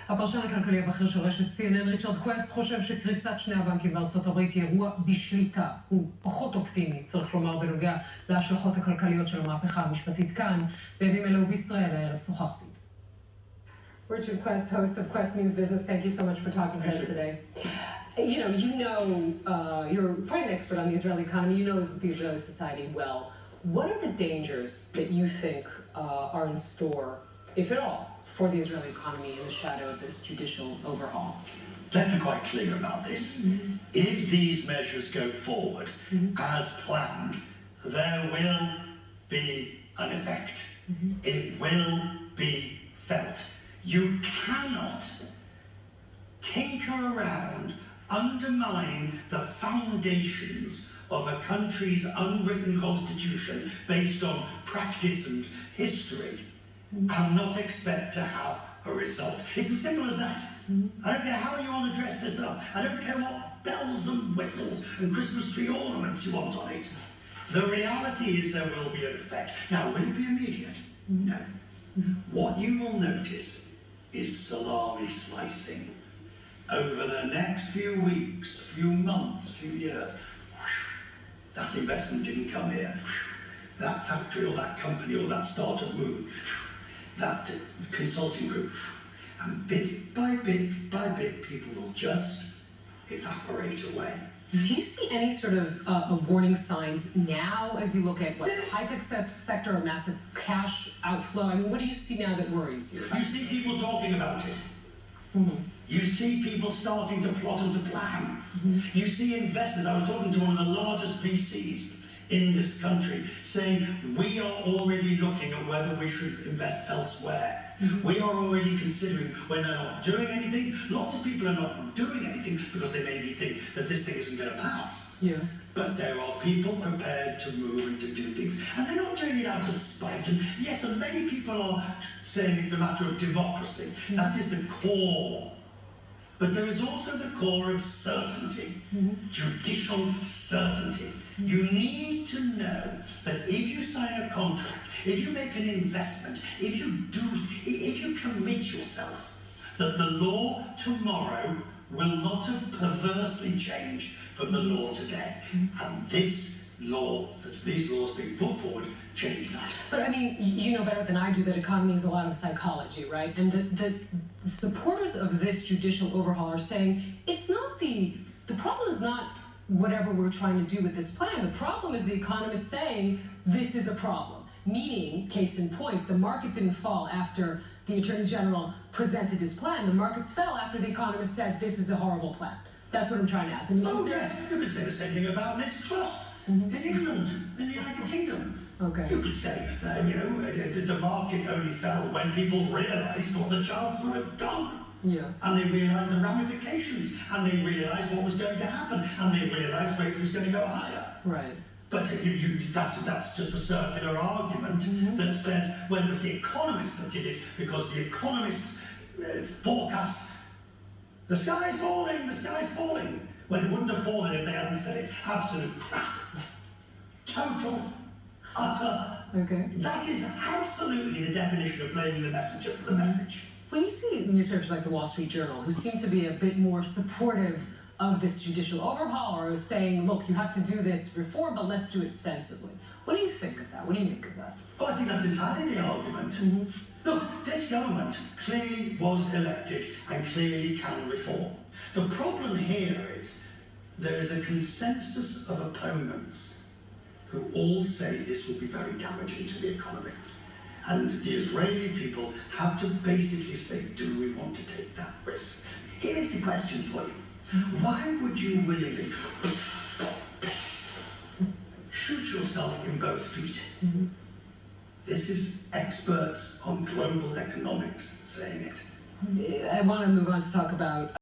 הפרשן הכלכלי הבכיר של רשת CNN, ריצ'ארד קווסט, חושב שקריסת שני הבנקים בארצות הברית היא אירוע בשליטה. הוא פחות אופטימי, צריך לומר, בנוגע להשלכות הכלכליות של המהפכה המשפטית כאן. בימים אלו בישראל, הערב שוחחתי. Richard Quest, host of Quest Means Business, thank you so much for talking to us today. You're quite an expert on the Israeli economy. You know the Israeli society well. What are the dangers that you think are in store, if at all, for the Israeli economy in the shadow of this judicial overhaul? Let's be quite clear about this. Mm-hmm. If these measures go forward as planned, there will be an effect. Mm-hmm. It will be felt. You cannot tinker around, undermine the foundations of a country's unwritten constitution based on practice and history and not expect to have a result. It's as simple as that. I don't care how you want to dress this up. I don't care what bells and whistles and Christmas tree ornaments you want on it. The reality is there will be an effect. Now, will it be immediate? No. What you will notice is salami slicing over the next few weeks, few months, few years. That investment didn't come here. That factory or that company or that startup moved. That consulting group. And bit by bit, people will just evaporate away. Do you see any sort of warning signs now as you look at the high-tech sector, a massive cash outflow? I mean, what do you see now that worries you? You see people talking about it. Mm-hmm. You see people starting to plot and to plan. Mm-hmm. You see investors. I was talking to one of the largest VCs in this country saying, we are already looking at whether we should invest elsewhere. Mm-hmm. We are already considering when they're not doing anything. Lots of people are not doing anything because they maybe think that this thing isn't going to pass. Yeah. But there are people prepared to move and to do things. And they're not doing it out of spite. And yes, and many people are saying it's a matter of democracy. Mm-hmm. That is the core. But there is also the core of certainty, judicial certainty. You need to know that if you sign a contract, if you make an investment, if you commit yourself, that the law tomorrow will not have perversely changed from the law today. And these laws being put forward change that. But I mean, you know better than I do that economy is a lot of psychology, right? And the supporters of this judicial overhaul are saying it's not the problem is not whatever we're trying to do with this plan. The problem is the economists saying this is a problem. Meaning, case in point, the market didn't fall after the Attorney General presented his plan. The markets fell after the economists said this is a horrible plan. That's what I'm trying to ask. I mean, yes, you could say the same thing about Liz Truss in England, in the United Kingdom. Okay. You could say that, the market only fell when people realised what the Chancellor had done. Yeah. And they realised the ramifications, and they realised what was going to happen, and they realised rates was going to go higher. Right. But that's just a circular argument that says, well, it was the economists that did it, because the economists forecast the sky's falling, when it wouldn't have fallen if they hadn't said it. Absolute crap. Total, utter. Okay. That is absolutely the definition of blaming the messenger for the message. When you see newspapers like the Wall Street Journal, who seem to be a bit more supportive of this judicial overhaul, or saying, look, you have to do this reform, but let's do it sensibly. What do you think of that? What do you make of that? Oh, I think that's entirely the argument. Look, this government clearly was elected and clearly can reform. The problem here is there is a consensus of opponents who all say this will be very damaging to the economy. And the Israeli people have to basically say, do we want to take that risk? Here's the question for you. Why would you willingly shoot yourself in both feet? This is experts on global economics saying it. I want to move on to talk about